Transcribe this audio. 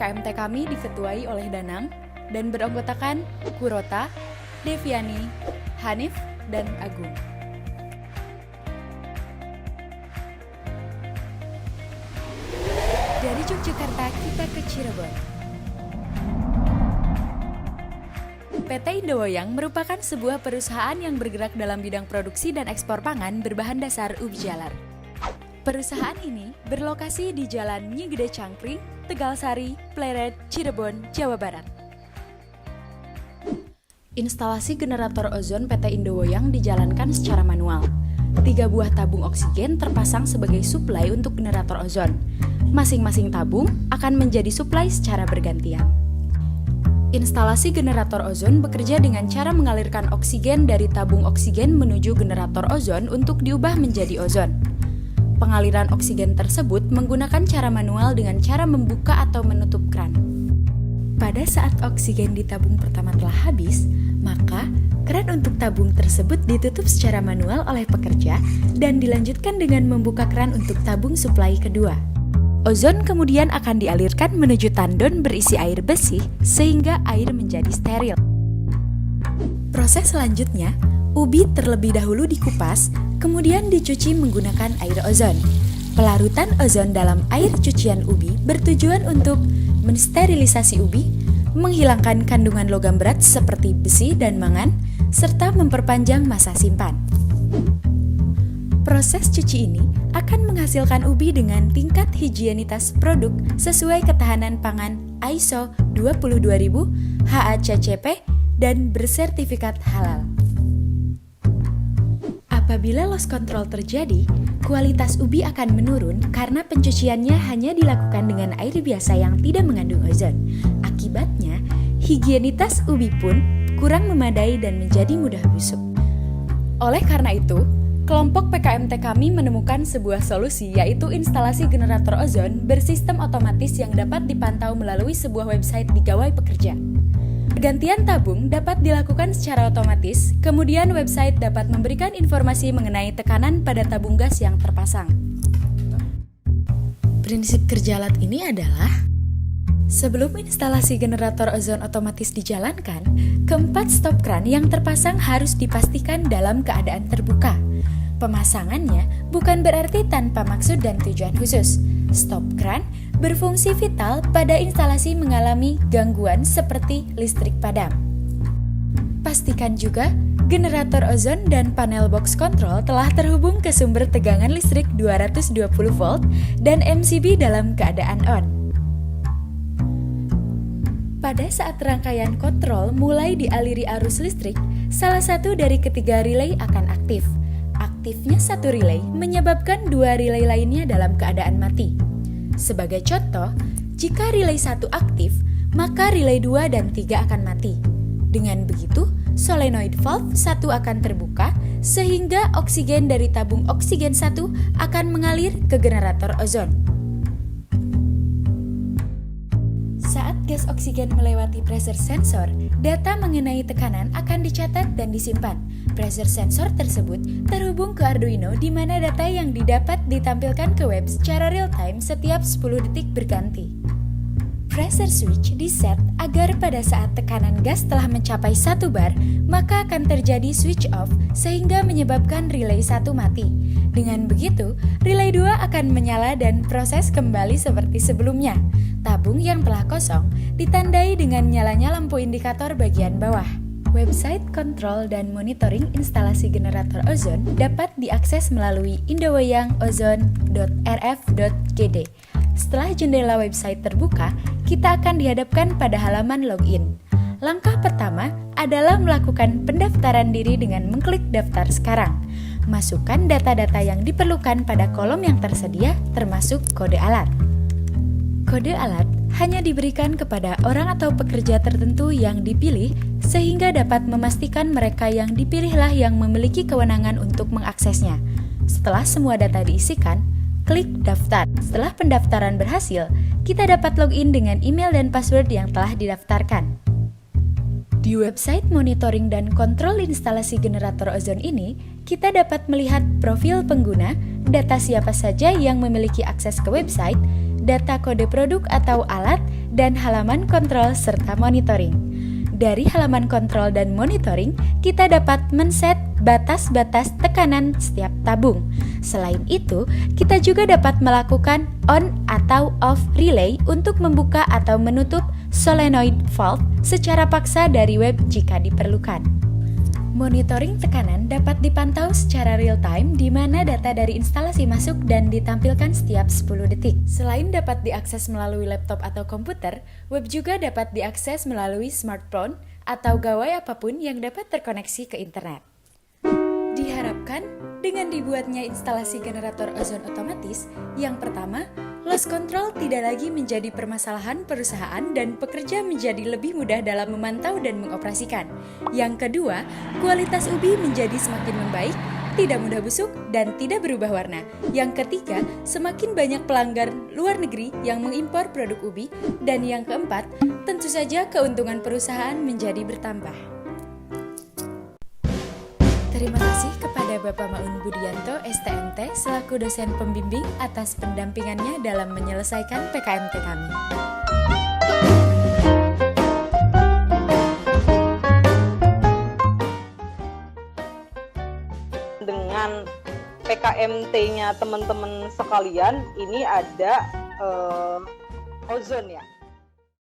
PKMT kami diketuai oleh Danang dan beranggotakan Kurota, Deviani, Hanif, dan Agung. Dari Yogyakarta kita ke Cirebon. PT Indowoyang merupakan sebuah perusahaan yang bergerak dalam bidang produksi dan ekspor pangan berbahan dasar ubi jalar. Perusahaan ini berlokasi di Jalan Nyi Gede Cangkring, Tegalsari, Pleret, Cirebon, Jawa Barat. Instalasi generator ozon PT Indowoyang dijalankan secara manual. 3 buah tabung oksigen terpasang sebagai suplai untuk generator ozon. Masing-masing tabung akan menjadi suplai secara bergantian. Instalasi generator ozon bekerja dengan cara mengalirkan oksigen dari tabung oksigen menuju generator ozon untuk diubah menjadi ozon. Pengaliran oksigen tersebut menggunakan cara manual dengan cara membuka atau menutup kran. Pada saat oksigen di tabung pertama telah habis, maka kran untuk tabung tersebut ditutup secara manual oleh pekerja dan dilanjutkan dengan membuka kran untuk tabung suplai kedua. Ozon kemudian akan dialirkan menuju tandon berisi air bersih sehingga air menjadi steril. Proses selanjutnya, ubi terlebih dahulu dikupas, kemudian dicuci menggunakan air ozon. Pelarutan ozon dalam air cucian ubi bertujuan untuk mensterilisasi ubi, menghilangkan kandungan logam berat seperti besi dan mangan, serta memperpanjang masa simpan. Proses cuci ini akan menghasilkan ubi dengan tingkat higienitas produk sesuai ketahanan pangan ISO 22000, HACCP, dan bersertifikat halal. Apabila loss control terjadi, kualitas ubi akan menurun karena pencuciannya hanya dilakukan dengan air biasa yang tidak mengandung ozon. Akibatnya, higienitas ubi pun kurang memadai dan menjadi mudah busuk. Oleh karena itu, kelompok PKMT kami menemukan sebuah solusi, yaitu instalasi generator ozon bersistem otomatis yang dapat dipantau melalui sebuah website di Gawai Pekerja. Pergantian tabung dapat dilakukan secara otomatis, kemudian website dapat memberikan informasi mengenai tekanan pada tabung gas yang terpasang. Prinsip kerja alat ini adalah: sebelum instalasi generator ozon otomatis dijalankan, keempat stop kran yang terpasang harus dipastikan dalam keadaan terbuka. Pemasangannya bukan berarti tanpa maksud dan tujuan khusus. Stop kran berfungsi vital pada instalasi mengalami gangguan seperti listrik padam. Pastikan juga generator ozon dan panel box control telah terhubung ke sumber tegangan listrik 220 volt dan MCB dalam keadaan on. Pada saat rangkaian kontrol mulai dialiri arus listrik, salah satu dari ketiga relay akan aktif. Aktifnya satu relay menyebabkan 2 relay lainnya dalam keadaan mati. Sebagai contoh, jika relay 1 aktif, maka relay 2 dan 3 akan mati. Dengan begitu, solenoid valve 1 akan terbuka sehingga oksigen dari tabung oksigen 1 akan mengalir ke generator ozon. Saat gas oksigen melewati pressure sensor, data mengenai tekanan akan dicatat dan disimpan. Pressure sensor tersebut terhubung ke Arduino di mana data yang didapat ditampilkan ke web secara real-time setiap 10 detik berganti. Pressure switch diset agar pada saat tekanan gas telah mencapai 1 bar, maka akan terjadi switch off sehingga menyebabkan relay 1 mati. Dengan begitu, relay 2 akan menyala dan proses kembali seperti sebelumnya. Tabung yang telah kosong ditandai dengan nyalanya lampu indikator bagian bawah. Website kontrol dan monitoring instalasi generator ozon dapat diakses melalui indowoyangozon.rf.gd. Setelah jendela website terbuka, kita akan dihadapkan pada halaman login. Langkah pertama adalah melakukan pendaftaran diri dengan mengklik daftar sekarang. Masukkan data-data yang diperlukan pada kolom yang tersedia, termasuk kode alat. Kode alat hanya diberikan kepada orang atau pekerja tertentu yang dipilih sehingga dapat memastikan mereka yang dipilihlah yang memiliki kewenangan untuk mengaksesnya. Setelah semua data diisikan, klik daftar. Setelah pendaftaran berhasil, kita dapat login dengan email dan password yang telah didaftarkan. Di website monitoring dan kontrol instalasi generator ozon ini, kita dapat melihat profil pengguna, data siapa saja yang memiliki akses ke website, data kode produk atau alat, dan halaman kontrol serta monitoring. Dari halaman kontrol dan monitoring, kita dapat men-set batas-batas tekanan setiap tabung. Selain itu, kita juga dapat melakukan on atau off relay untuk membuka atau menutup solenoid valve secara paksa dari web jika diperlukan. Monitoring tekanan dapat dipantau secara real-time di mana data dari instalasi masuk dan ditampilkan setiap 10 detik. Selain dapat diakses melalui laptop atau komputer, web juga dapat diakses melalui smartphone atau gawai apapun yang dapat terkoneksi ke internet. Diharapkan, dengan dibuatnya instalasi generator ozon otomatis, yang pertama, loss control tidak lagi menjadi permasalahan perusahaan dan pekerja menjadi lebih mudah dalam memantau dan mengoperasikan. Yang kedua, kualitas ubi menjadi semakin membaik, tidak mudah busuk, dan tidak berubah warna. Yang ketiga, semakin banyak pelanggan luar negeri yang mengimpor produk ubi. Dan yang keempat, tentu saja keuntungan perusahaan menjadi bertambah. Terima kasih kepada Bapak Maun Budianto, STMT, selaku dosen pembimbing atas pendampingannya dalam menyelesaikan PKMT kami. Dengan PKMT-nya teman-teman sekalian, ini ada ozon ya.